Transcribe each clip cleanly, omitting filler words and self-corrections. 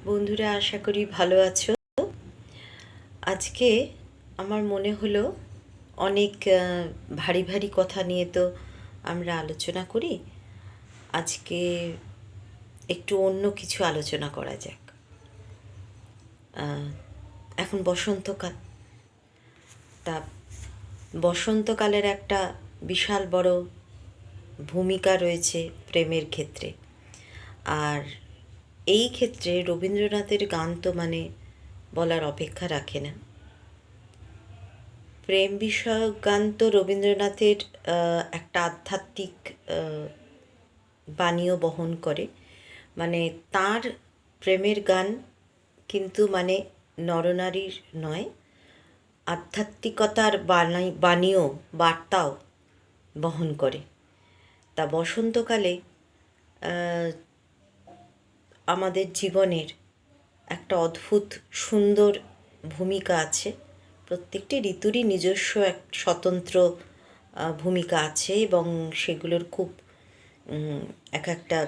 বন্ধুরা, আশা করি ভালো আছো। আজকে আমার মনে হলো অনেক ভারী ভারী কথা নিয়ে তো আমরা আলোচনা করি। আজকে একটু অন্য কিছু আলোচনা করা যাক। এখন বসন্তকাল, তা বসন্তকালের একটা বিশাল বড় ভূমিকা রয়েছে প্রেমের ক্ষেত্রে। আর এই ক্ষেত্রে রবীন্দ্রনাথের গান তো মানে বলার অপেক্ষা রাখে না। প্রেম বিষয়ক গান তো রবীন্দ্রনাথের একটা আধ্যাত্মিক বাণীও বহন করে। মানে তার প্রেমের গান কিন্তু মানে নরনারীর নয়, আধ্যাত্মিকতার বাণীও, বার্তাও বহন করে। তা বসন্তকালে আমাদের জীবনের একটা অদ্ভুত সুন্দর ভূমিকা আছে। প্রত্যেকটি ঋতুরই নিজস্ব এক স্বতন্ত্র ভূমিকা আছে এবং সেগুলোর খুব এক একটা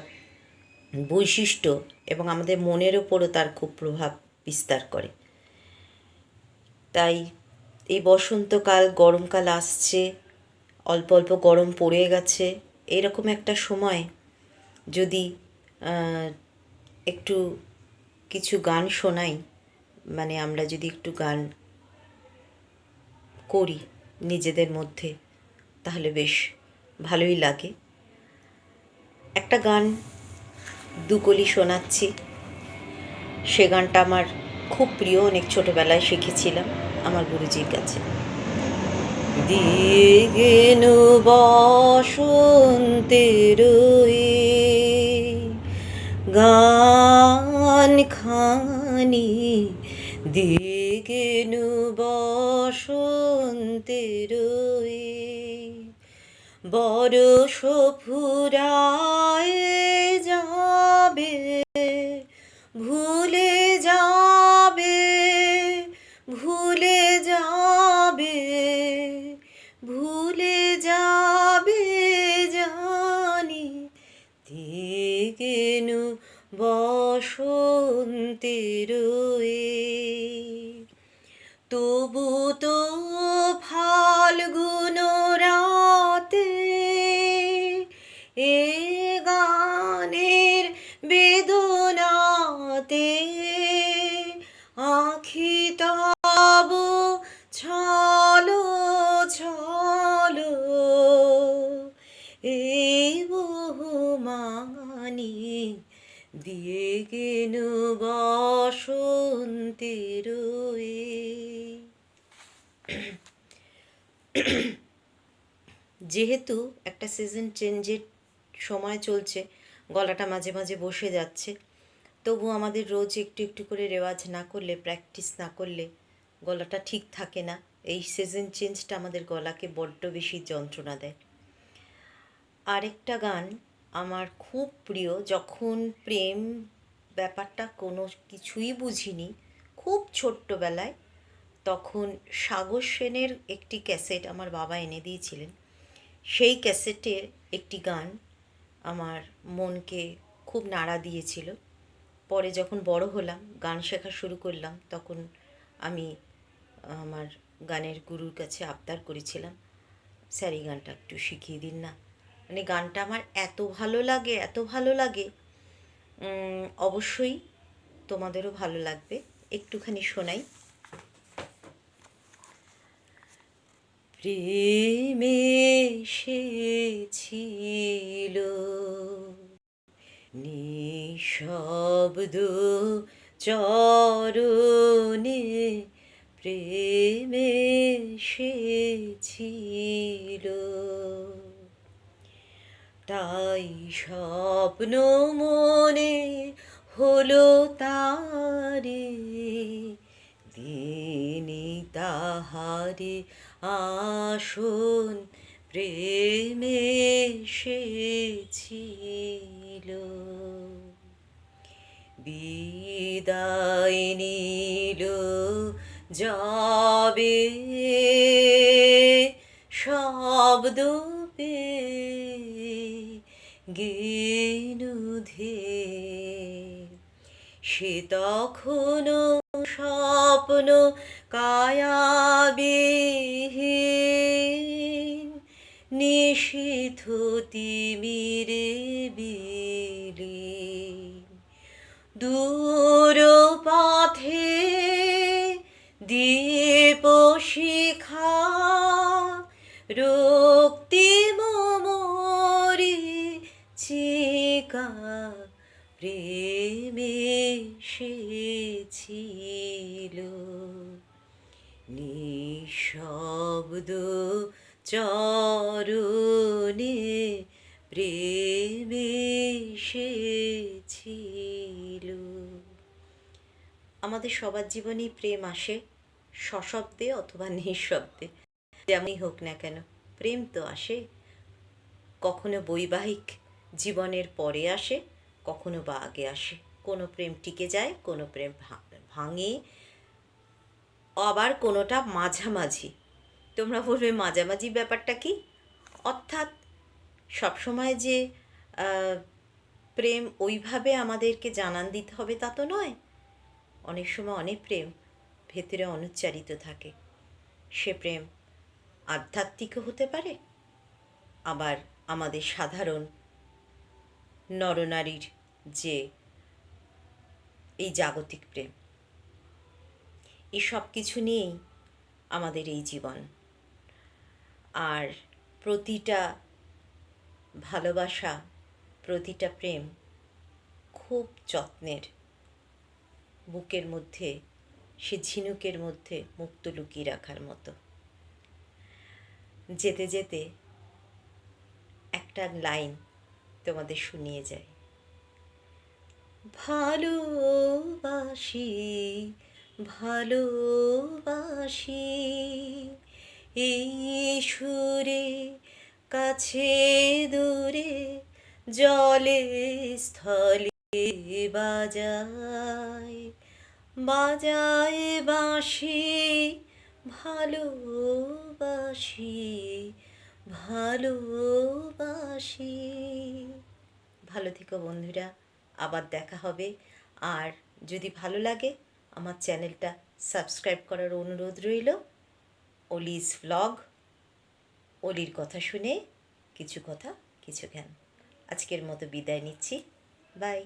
বৈশিষ্ট্য এবং আমাদের মনের ওপরও তার খুব প্রভাব বিস্তার করে। তাই এই বসন্তকাল, গরমকাল আসছে, অল্প অল্প গরম পড়ে গেছে, এরকম একটা সময় যদি একটু কিছু গান শোনাই, মানে আমরা যদি একটু গান করি নিজেদের মধ্যে, তাহলে বেশ ভালোই লাগে। একটা গান দুকলি শোনাচ্ছি। সে গানটা আমার খুব প্রিয়, অনেক ছোটোবেলায় শিখেছিলাম আমার গুরুজির কাছে। দিগেনু বসন্তের গান খানি, দিগেনু বসন্তের বরষ ফুরায় যাবে, ভুলে যাবে, ভুলে যাবে, ভুলে যাবে জানি, দিগেনু বসন্তের তবু তো ফাল্গুন রাতে এ গানের বেদনাতে আখি তব ছলো ছলো, এই বহুমানি দিয়ে গেল বসন্তের যেহেতু একটা সিজন চেঞ্জের সময় চলছে, গলাটা মাঝে মাঝে বসে যাচ্ছে, তবু আমাদের রোজ একটু একটু করে রেওয়াজ না করলে, প্র্যাকটিস না করলে গলাটা ঠিক থাকে না। এই সিজন চেঞ্জটা আমাদের গলাকে বড্ড বেশি যন্ত্রণা দেয়। আরেকটা গান আমার খুব প্রিয়, যখন প্রেম ব্যাপারটা কোনো কিছুই বুঝিনি, খুব ছোট্টবেলায়, তখন সাগর সেনের একটি ক্যাসেট আমার বাবা এনে দিয়েছিলেন। সেই ক্যাসেটের একটি গান আমার মনকে খুব নাড়া দিয়েছিল। পরে যখন বড় হলাম, গান শেখা শুরু করলাম, তখন আমি আমার গানের গুরুর কাছে আবদার করেছিলাম, স্যার এই গানটা একটু শিখিয়ে দিন না। মানে গানটা আমার এত ভালো লাগে, এত ভালো লাগে, অবশ্যই তোমাদেরও ভালো লাগবে। একটুখানি শোনাই। প্রেমে এসেছিল নিঃশব্দ চরণে, প্রেমে এসেছিল, তাই স্বপ্ন মনে হলো তারে, দিনি তাহারে আসন, প্রেমে এসেছিল, বিদায় নিল যাবে শব্দ পেয়ে গেনু ধে, সে তখনও স্বপ্ন কায়াবিহীন, নিশীথ তিমিরে বিলীন। দূর পথে দীপ শিখা রক্তিম মরীচিকা প্রেমে সেছিল। নিঃশব্দ চরণে প্রেমে সেছিল। আমাদের সবার জীবনেই প্রেম আসে, সশব্দে অথবা নিঃশব্দে, যেমনই হোক না কেন প্রেম তো আসে। কখনো বৈবাহিক জীবনের পরে আসে, কখনো বা আগে আসে। কোনো প্রেম টিকে যায়, কোনো প্রেম ভাঙে, আবার কোনোটা মাঝামাঝি। তোমরা বলবে মাঝামাঝি ব্যাপারটা কি? অর্থাৎ সবসময় যে প্রেম ওইভাবে আমাদেরকে জানান দিতে হবে তা তো নয়। অনেক সময় অনেক প্রেম ভেতরে অনুচ্চারিত থাকে। সে প্রেম আধ্যাত্মিকও হতে পারে, আবার আমাদের সাধারণ নরনারীর যে এই জাগতিক প্রেম, এই সব কিছু নিয়েই আমাদের এই জীবন। আর প্রতিটা ভালোবাসা, প্রতিটা প্রেম খুব যত্নের। বুকের মধ্যে সে ঝিনুকের মধ্যে মুক্ত লুকিয়ে রাখার মতো। যেতে যেতে একটা লাইন তোমাদের শুনিয়ে যায়। ভালোবাসি ভালোবাসি এই সুরে, কাছে দূরে জলে স্থলে বাজায় বাজায় বাঁশি। ভালোবাসি ভালোবাসি। ভালো থেকো বন্ধুরা, আবার দেখা হবে। আর যদি ভালো লাগে আমার চ্যানেলটা সাবস্ক্রাইব করার অনুরোধ রইল। অলিজ ভ্লগ, অলির কথা শুনে কিছু কথা কিছু জ্ঞান। আজকের মতো বিদায় নিচ্ছি। বাই।